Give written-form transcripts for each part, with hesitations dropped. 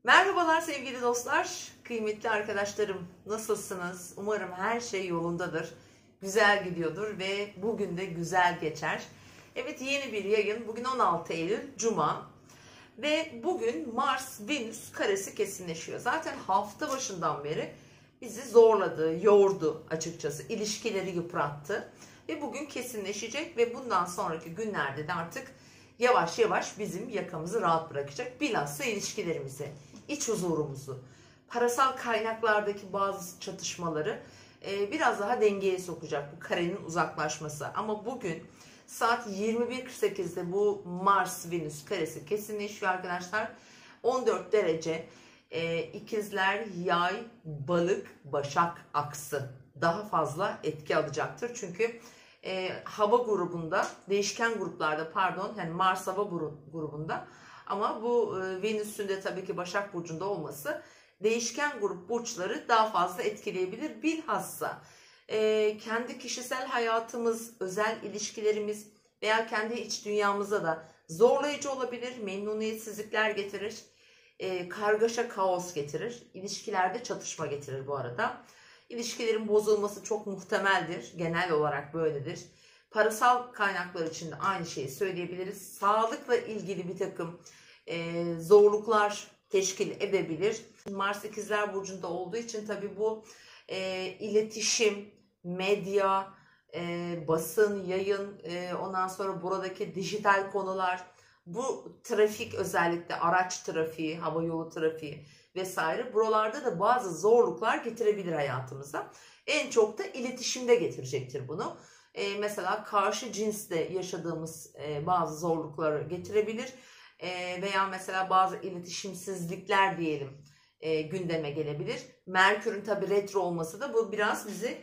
Merhabalar sevgili dostlar, kıymetli arkadaşlarım. Nasılsınız? Umarım her şey yolundadır, güzel gidiyordur ve bugün de güzel geçer. Evet, yeni bir yayın. Bugün 16 Eylül Cuma ve bugün Mars-Venüs karesi kesinleşiyor. Zaten hafta başından beri bizi zorladı, yordu açıkçası, ilişkileri yıprattı. Ve bugün kesinleşecek ve bundan sonraki günlerde de artık yavaş yavaş bizim yakamızı rahat bırakacak. Bilhassa ilişkilerimizi, iç huzurumuzu, parasal kaynaklardaki bazı çatışmaları biraz daha dengeye sokacak bu karenin uzaklaşması. Ama bugün saat 21.48'de bu Mars-Venüs karesi kesinleşiyor arkadaşlar. 14 derece ikizler, yay, balık, başak aksı daha fazla etki alacaktır. Çünkü hava grubunda, değişken gruplarda pardon, yani Mars hava grubunda, ama bu Venüs'ün de tabii ki Başak Burcu'nda olması değişken grup burçları daha fazla etkileyebilir. Bilhassa kendi kişisel hayatımız, özel ilişkilerimiz veya kendi iç dünyamıza da zorlayıcı olabilir, memnuniyetsizlikler getirir, kargaşa, kaos getirir, ilişkilerde çatışma getirir bu arada. İlişkilerin bozulması çok muhtemeldir. Genel olarak böyledir. Parasal kaynaklar için de aynı şeyi söyleyebiliriz. Sağlıkla ilgili bir takım zorluklar teşkil edebilir. Mars İkizler Burcu'nda olduğu için tabii bu iletişim, medya, basın, yayın, ondan sonra buradaki dijital konular, bu trafik, özellikle araç trafiği, hava yolu trafiği vesaire, buralarda da bazı zorluklar getirebilir hayatımıza. En çok da iletişimde getirecektir bunu. Mesela karşı cinsle yaşadığımız bazı zorlukları getirebilir. Veya mesela bazı iletişimsizlikler diyelim gündeme gelebilir. Merkür'ün tabi retro olması da bu biraz bizi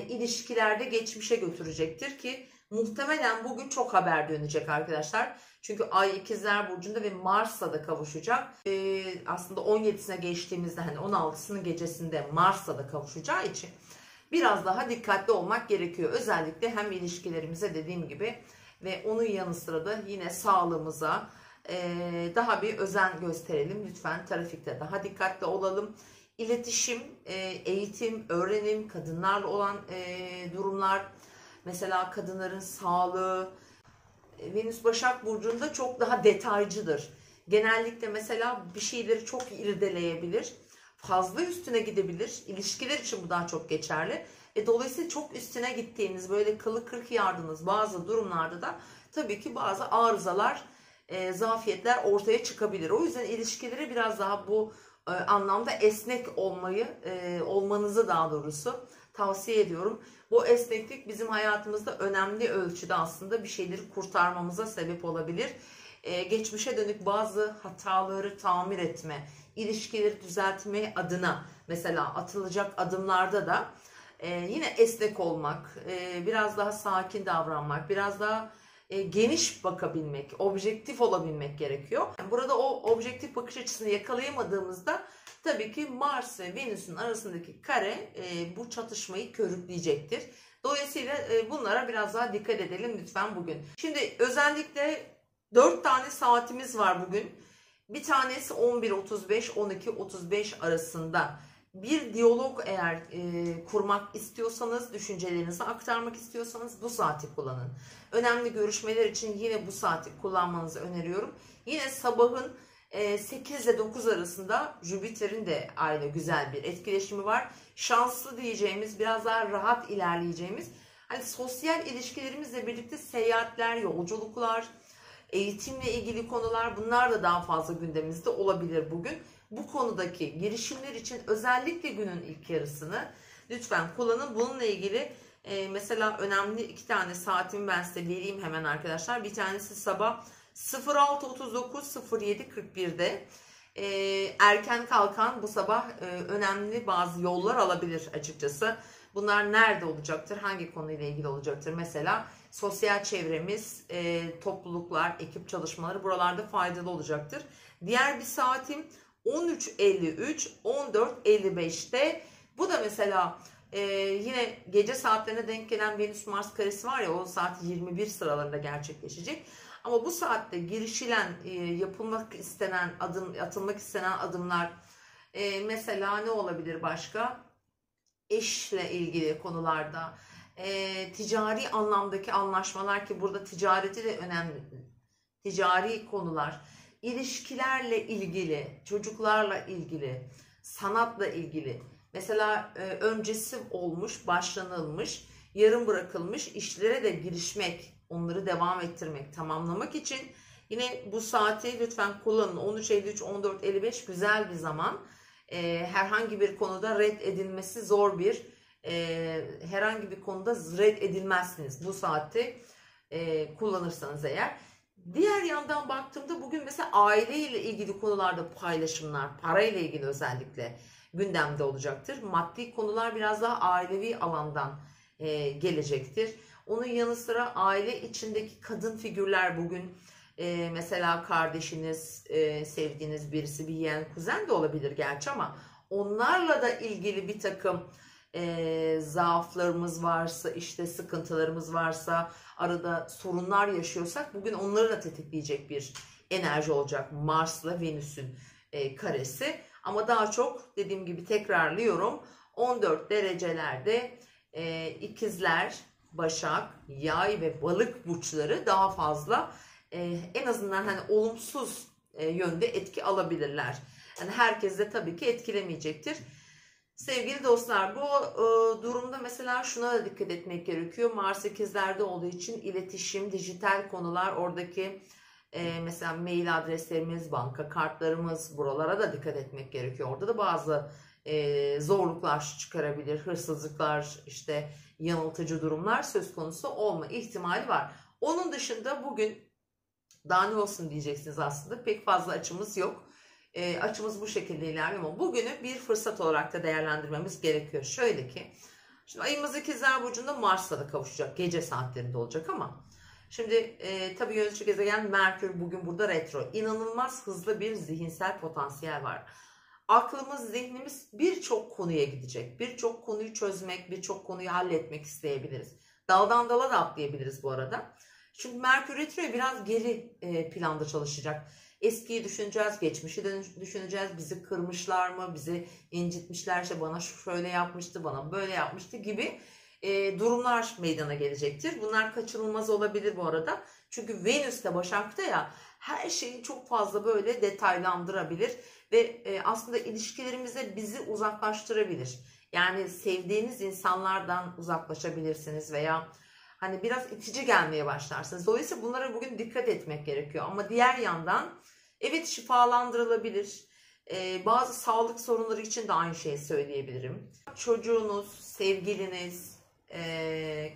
ilişkilerde geçmişe götürecektir ki muhtemelen bugün çok haber dönecek arkadaşlar. Çünkü Ay İkizler Burcu'nda ve Mars'la da kavuşacak. Aslında 17'sine geçtiğimizde, hani 16'sının gecesinde Mars'la da kavuşacağı için biraz daha dikkatli olmak gerekiyor. Özellikle hem ilişkilerimize, dediğim gibi, ve onun yanı sıra da yine sağlığımıza daha bir özen gösterelim. Lütfen trafikte daha dikkatli olalım. İletişim, eğitim, öğrenim, kadınlarla olan durumlar, mesela kadınların sağlığı, Venüs Başak Burcu'nda çok daha detaycıdır. Genellikle mesela bir şeyleri çok irdeleyebilir, fazla üstüne gidebilir. İlişkiler için bu daha çok geçerli. Dolayısıyla çok üstüne gittiğiniz, böyle kılı kırk yardığınız bazı durumlarda da tabii ki bazı arızalar, zafiyetler ortaya çıkabilir. O yüzden ilişkileri biraz daha bu anlamda esnek olmanızı daha doğrusu tavsiye ediyorum. Bu esneklik bizim hayatımızda önemli ölçüde aslında bir şeyleri kurtarmamıza sebep olabilir. Geçmişe dönük bazı hataları tamir etme, ilişkileri düzeltme adına mesela atılacak adımlarda da yine esnek olmak, biraz daha sakin davranmak, biraz daha geniş bakabilmek, objektif olabilmek gerekiyor. Burada o objektif bakış açısını yakalayamadığımızda tabii ki Mars ve Venüs'ün arasındaki kare bu çatışmayı körükleyecektir. Dolayısıyla bunlara biraz daha dikkat edelim lütfen bugün. Şimdi özellikle 4 tane saatimiz var bugün. Bir tanesi 11.35-12.35 arasında. Bir diyalog eğer kurmak istiyorsanız, düşüncelerinizi aktarmak istiyorsanız bu saati kullanın. Önemli görüşmeler için yine bu saati kullanmanızı öneriyorum. Yine sabahın 8 ile 9 arasında Jüpiter'in de aynı güzel bir etkileşimi var. Şanslı diyeceğimiz, biraz daha rahat ilerleyeceğimiz, hani sosyal ilişkilerimizle birlikte seyahatler, yolculuklar, eğitimle ilgili konular, bunlar da daha fazla gündemimizde olabilir bugün. Bu konudaki girişimler için özellikle günün ilk yarısını lütfen kullanın. Bununla ilgili mesela önemli 2 tane saatimi ben size vereyim hemen arkadaşlar. Bir tanesi sabah 06.39-07.41'de erken kalkan bu sabah önemli bazı yollar alabilir açıkçası. Bunlar nerede olacaktır? Hangi konuyla ilgili olacaktır? Mesela sosyal çevremiz, topluluklar, ekip çalışmaları buralarda faydalı olacaktır. Diğer bir saatim 13.53-14.55'te. Bu da mesela yine gece saatlerine denk gelen Venüs Mars karesi var ya, o saat 21 sıralarında gerçekleşecek. Ama bu saatte girişilen, yapılmak istenen atılmak istenen adımlar, mesela ne olabilir başka? Eşle ilgili konularda, ticari anlamdaki anlaşmalar, ki burada ticareti de önemli, ticari konular, ilişkilerle ilgili, çocuklarla ilgili, sanatla ilgili. Mesela öncesi olmuş, başlanılmış, yarım bırakılmış işlere de girişmek, onları devam ettirmek, tamamlamak için yine bu saati lütfen kullanın. 13.53, 14.55 güzel bir zaman. Herhangi bir konuda red edilmesi zor bir, herhangi bir konuda red edilmezsiniz bu saati kullanırsanız eğer. Diğer yandan baktığımda bugün mesela aileyle ilgili konularda paylaşımlar, parayla ilgili özellikle gündemde olacaktır. Maddi konular biraz daha ailevi alandan gelecektir. Onun yanı sıra aile içindeki kadın figürler bugün, mesela kardeşiniz, sevdiğiniz birisi, bir yeğen, kuzen de olabilir gerçi, ama onlarla da ilgili bir takım zaaflarımız varsa, işte sıkıntılarımız varsa, arada sorunlar yaşıyorsak bugün onları da tetikleyecek bir enerji olacak. Mars'la Venüs'ün karesi. Ama daha çok dediğim gibi tekrarlıyorum, 14 derecelerde ikizler, Başak, Yay ve Balık burçları daha fazla en azından hani olumsuz yönde etki alabilirler. Yani herkes de tabii ki etkilemeyecektir. Sevgili dostlar, bu durumda mesela şuna da dikkat etmek gerekiyor. Mars ikizlerde olduğu için iletişim, dijital konular, oradaki mesela mail adreslerimiz, banka kartlarımız, buralara da dikkat etmek gerekiyor. Orada da bazı zorluklar çıkarabilir, hırsızlıklar, işte yanıltıcı durumlar söz konusu olma ihtimali var. Onun dışında bugün daha ne olsun diyeceksiniz, aslında pek fazla açımız yok. Açımız bu şekilde ilerliyor ama bugünü bir fırsat olarak da değerlendirmemiz gerekiyor. Şöyle ki, şimdi ayımız ikizler burcunda Mars'la da kavuşacak, gece saatlerinde olacak ama şimdi tabii yönetici gezegen Merkür bugün burada retro. İnanılmaz hızlı bir zihinsel potansiyel var. Aklımız, zihnimiz birçok konuya gidecek. Birçok konuyu çözmek, birçok konuyu halletmek isteyebiliriz. Daldan dala da atlayabiliriz bu arada. Çünkü Merkür Retro'ya biraz geri planda çalışacak. Eskiyi düşüneceğiz, geçmişi düşüneceğiz. Bizi kırmışlar mı, bizi incitmişlerse, bana şöyle yapmıştı, bana böyle yapmıştı gibi durumlar meydana gelecektir. Bunlar kaçınılmaz olabilir bu arada. Çünkü Venüs de Başak'ta ya, her şeyi çok fazla böyle detaylandırabilir ve aslında ilişkilerimize bizi uzaklaştırabilir. Yani sevdiğiniz insanlardan uzaklaşabilirsiniz veya hani biraz itici gelmeye başlarsınız. Dolayısıyla bunlara bugün dikkat etmek gerekiyor. Ama diğer yandan evet, şifalandırılabilir. Bazı sağlık sorunları için de aynı şeyi söyleyebilirim. Çocuğunuz, sevgiliniz,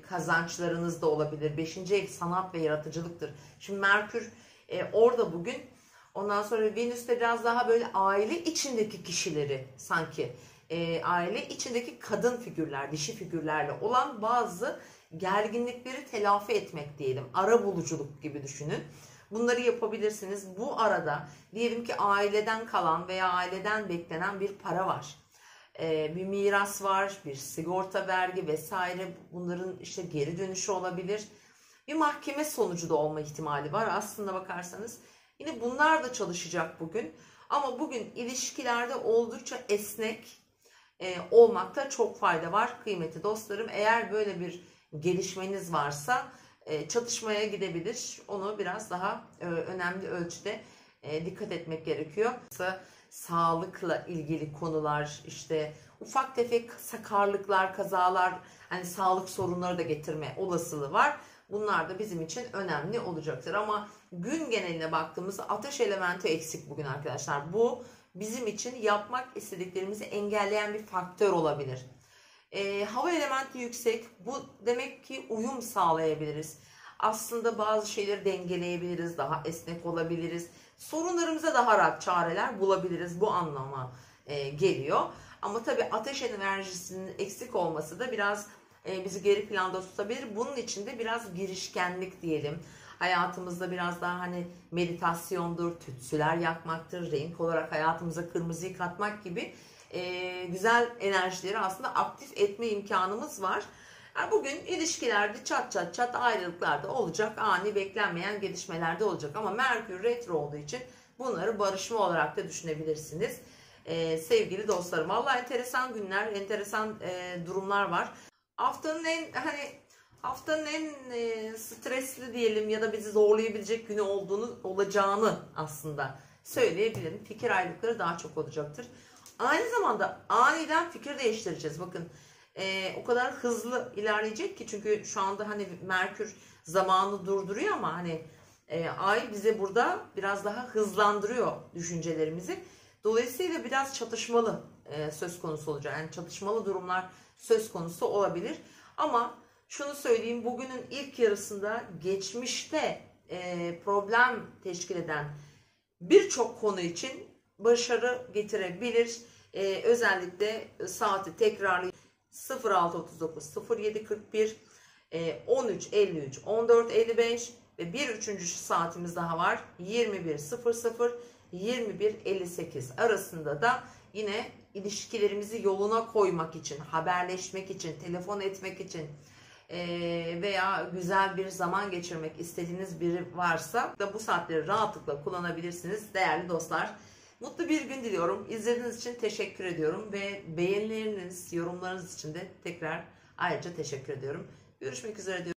kazançlarınız da olabilir. 5. ev sanat ve yaratıcılıktır. Şimdi Merkür orada bugün. Ondan sonra Venüs de biraz daha böyle aile içindeki kişileri, sanki aile içindeki kadın figürler, dişi figürlerle olan bazı gerginlikleri telafi etmek diyelim. Ara buluculuk gibi düşünün. Bunları yapabilirsiniz. Bu arada diyelim ki aileden kalan veya aileden beklenen bir para var. Bir miras var, bir sigorta, vergi vesaire, bunların işte geri dönüşü olabilir. Bir mahkeme sonucu da olma ihtimali var aslında bakarsanız. Yine bunlar da çalışacak bugün. Ama bugün ilişkilerde oldukça esnek olmakta çok fayda var kıymetli dostlarım. Eğer böyle bir gelişmeniz varsa çatışmaya gidebilir. Onu biraz daha önemli ölçüde dikkat etmek gerekiyor. Sağlıkla ilgili konular, işte ufak tefek sakarlıklar, kazalar, hani sağlık sorunları da getirme olasılığı var. Bunlar da bizim için önemli olacaktır. Ama gün geneline baktığımızda ateş elementi eksik bugün arkadaşlar. Bu bizim için yapmak istediklerimizi engelleyen bir faktör olabilir. Hava elementi yüksek. Bu demek ki uyum sağlayabiliriz. Aslında bazı şeyleri dengeleyebiliriz. Daha esnek olabiliriz. Sorunlarımıza daha rahat çareler bulabiliriz. Bu anlama geliyor. Ama tabii ateş enerjisinin eksik olması da biraz bizi geri planda tutabilir. Bunun için de biraz girişkenlik diyelim. Hayatımızda biraz daha hani meditasyondur, tütsüler yakmaktır, renk olarak hayatımıza kırmızıyı katmak gibi güzel enerjileri aslında aktif etme imkanımız var. Yani bugün ilişkilerde çat çat çat ayrılıklar da olacak. Ani beklenmeyen gelişmeler de olacak. Ama Merkür retro olduğu için bunları barışma olarak da düşünebilirsiniz. Sevgili dostlarım. Vallahi enteresan günler, enteresan durumlar var. Haftanın en stresli diyelim ya da bizi zorlayabilecek günü olacağını aslında söyleyebilirim. Fikir ayrılıkları daha çok olacaktır. Aynı zamanda aniden fikir değiştireceğiz. Bakın o kadar hızlı ilerleyecek ki, çünkü şu anda hani Merkür zamanı durduruyor ama hani Ay bize burada biraz daha hızlandırıyor düşüncelerimizi. Dolayısıyla biraz çatışmalı söz konusu olacak. Yani çatışmalı durumlar söz konusu olabilir. Ama şunu söyleyeyim, bugünün ilk yarısında geçmişte problem teşkil eden birçok konu için başarı getirebilir. Özellikle saati tekrarlayın. 06.39, 07.41, 13.53, 14.55 ve bir üçüncü saatimiz daha var. 21.00, 21.58 arasında da yine ilişkilerimizi yoluna koymak için, haberleşmek için, telefon etmek için veya güzel bir zaman geçirmek istediğiniz biri varsa da bu saatleri rahatlıkla kullanabilirsiniz değerli dostlar. Mutlu bir gün diliyorum. İzlediğiniz için teşekkür ediyorum ve beğenileriniz, yorumlarınız için de tekrar ayrıca teşekkür ediyorum. Görüşmek üzere diyorum.